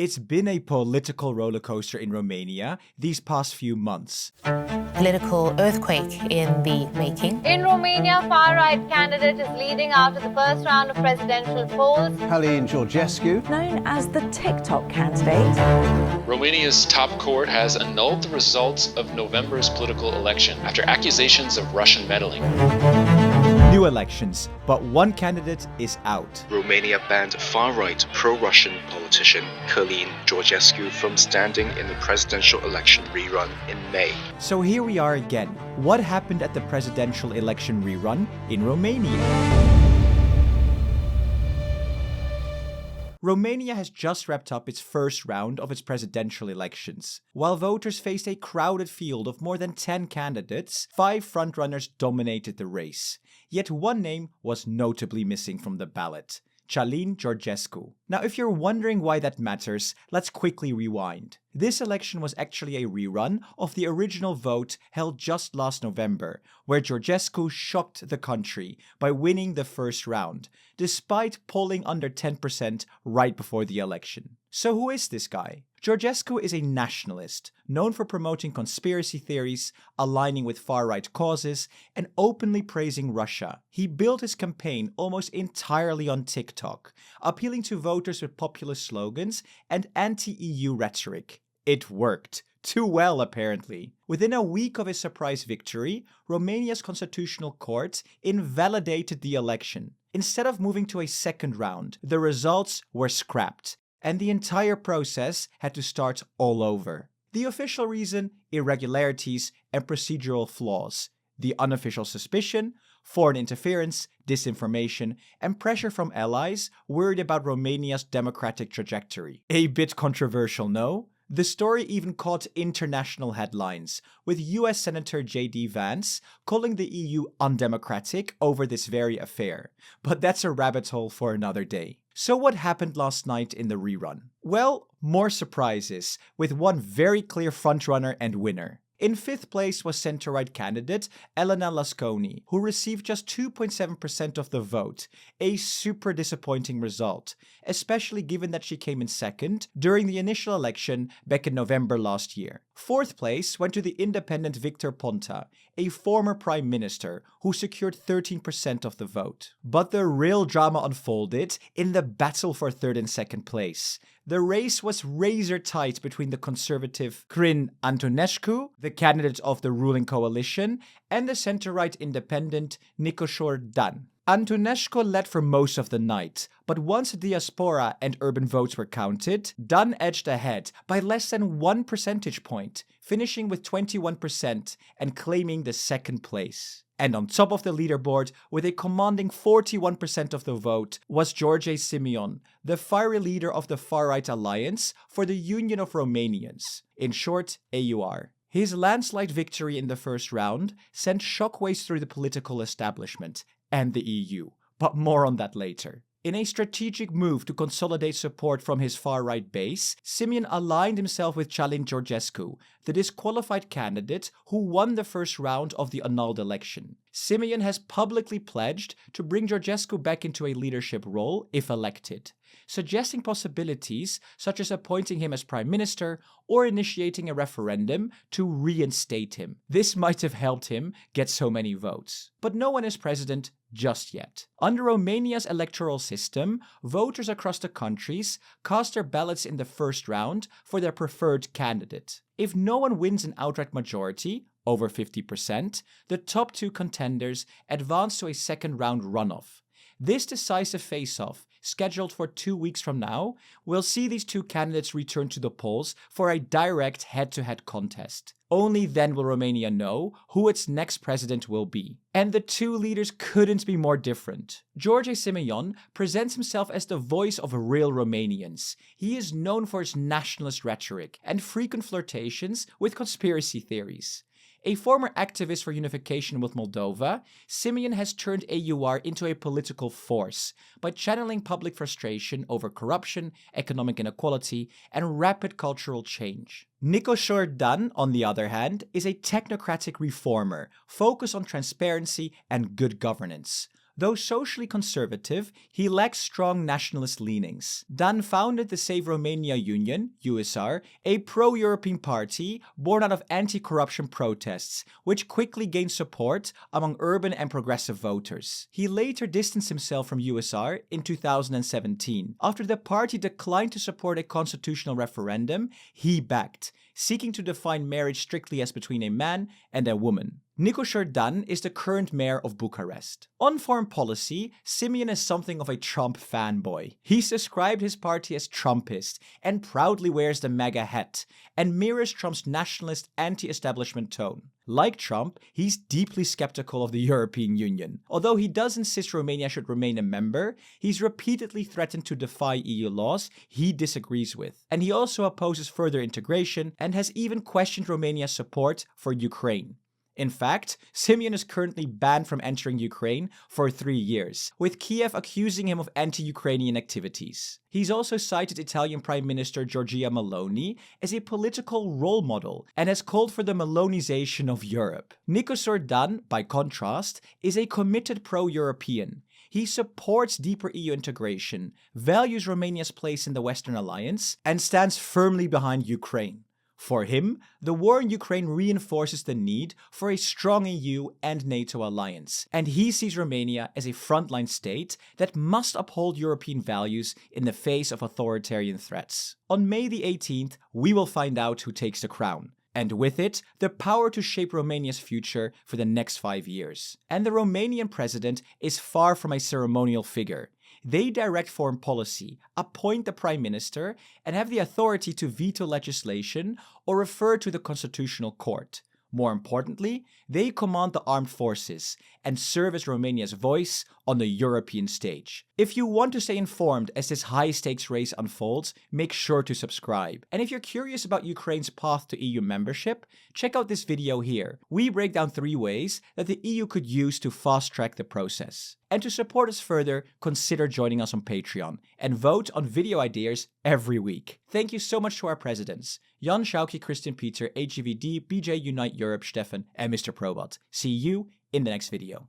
It's been a political rollercoaster in Romania these past few months. Political earthquake in the making. In Romania, far-right candidate is leading after the first round of presidential polls. Călin Georgescu, known as the TikTok candidate. Romania's top court has annulled the results of November's political election after accusations of Russian meddling. New elections, but one candidate is out. Romania banned far-right pro-Russian politician Călin Georgescu from standing in the presidential election rerun in May. So here we are again. What happened at the presidential election rerun in Romania? Romania has just wrapped up its first round of its presidential elections. While voters faced a crowded field of more than 10 candidates, 5 frontrunners dominated the race. Yet one name was notably missing from the ballot: Călin Georgescu. Now, if you're wondering why that matters, let's quickly rewind. This election was actually a rerun of the original vote held just last November, where Georgescu shocked the country by winning the first round, despite polling under 10% right before the election. So who is this guy? Georgescu is a nationalist, known for promoting conspiracy theories, aligning with far-right causes, and openly praising Russia. He built his campaign almost entirely on TikTok, appealing to voters with populist slogans and anti-EU rhetoric. It worked. Too well, apparently. Within a week of his surprise victory, Romania's constitutional court invalidated the election. Instead of moving to a second round, the results were scrapped, and the entire process had to start all over. The official reason: irregularities and procedural flaws. The unofficial suspicion: foreign interference, disinformation, and pressure from allies worried about Romania's democratic trajectory. A bit controversial, no? The story even caught international headlines, with US Senator J.D. Vance calling the EU undemocratic over this very affair. But that's a rabbit hole for another day. So what happened last night in the rerun? Well, more surprises, with one very clear frontrunner and winner. In 5th place was centre-right candidate Elena Lasconi, who received just 2.7% of the vote, a super disappointing result, especially given that she came in second during the initial election back in November last year. 4th place went to the independent Victor Ponta, a former prime minister who secured 13% of the vote. But the real drama unfolded in the battle for 3rd and 2nd place. The race was razor tight between the conservative Călin Antonescu, the candidate of the ruling coalition, and the center-right independent Nicoșor Dan. Antonescu led for most of the night, but once diaspora and urban votes were counted, Dan edged ahead by less than 1 percentage point, finishing with 21% and claiming the 2nd place. And on top of the leaderboard, with a commanding 41% of the vote, was George Simion, the fiery leader of the far-right alliance for the Union of Romanians, in short, AUR. His landslide victory in the first round sent shockwaves through the political establishment and the EU, but more on that later. In a strategic move to consolidate support from his far-right base, Simion aligned himself with Călin Georgescu, the disqualified candidate who won the first round of the annulled election. Simion has publicly pledged to bring Georgescu back into a leadership role if elected, suggesting possibilities such as appointing him as prime minister or initiating a referendum to reinstate him. This might have helped him get so many votes. But no one is president just yet. Under Romania's electoral system, voters across the countries cast their ballots in the first round for their preferred candidate. If no one wins an outright majority, over 50%, the top 2 contenders advance to a second round runoff. This decisive face-off, scheduled for 2 weeks from now, will see these 2 candidates return to the polls for a direct head-to-head contest. Only then will Romania know who its next president will be. And the 2 leaders couldn't be more different. George Simion presents himself as the voice of real Romanians. He is known for his nationalist rhetoric and frequent flirtations with conspiracy theories. A former activist for unification with Moldova, Simion has turned AUR into a political force by channeling public frustration over corruption, economic inequality, and rapid cultural change. Nicoșor Dan, on the other hand, is a technocratic reformer focused on transparency and good governance. Though socially conservative, he lacks strong nationalist leanings. Dan founded the Save Romania Union, USR, a pro-European party born out of anti-corruption protests, which quickly gained support among urban and progressive voters. He later distanced himself from USR in 2017, after the party declined to support a constitutional referendum he backed, seeking to define marriage strictly as between a man and a woman. Nicosor Dan is the current mayor of Bucharest. On foreign policy, Simeon is something of a Trump fanboy. He's described his party as Trumpist and proudly wears the MAGA hat and mirrors Trump's nationalist anti-establishment tone. Like Trump, he's deeply skeptical of the European Union. Although he does insist Romania should remain a member, he's repeatedly threatened to defy EU laws he disagrees with. And he also opposes further integration and has even questioned Romania's support for Ukraine. In fact, Simeon is currently banned from entering Ukraine for 3 years, with Kiev accusing him of anti-Ukrainian activities. He's also cited Italian Prime Minister Giorgia Meloni as a political role model and has called for the Melonization of Europe. Nicosor Dan, by contrast, is a committed pro-European. He supports deeper EU integration, values Romania's place in the Western Alliance, and stands firmly behind Ukraine. For him, the war in Ukraine reinforces the need for a strong EU and NATO alliance, and he sees Romania as a frontline state that must uphold European values in the face of authoritarian threats. On May the 18th, we will find out who takes the crown, and with it, the power to shape Romania's future for the next 5 years. And the Romanian president is far from a ceremonial figure. They direct foreign policy, appoint the prime minister, and have the authority to veto legislation or refer to the Constitutional Court. More importantly, they command the armed forces and serve as Romania's voice on the European stage. If you want to stay informed as this high-stakes race unfolds, make sure to subscribe. And if you're curious about Ukraine's path to EU membership, check out this video here. We break down 3 ways that the EU could use to fast-track the process. And to support us further, consider joining us on Patreon and vote on video ideas every week. Thank you so much to our presidents, Jan Schauke, Christian Peter, HGVD, BJ Unite Europe, Stefan, and Mr. Probot. See you in the next video.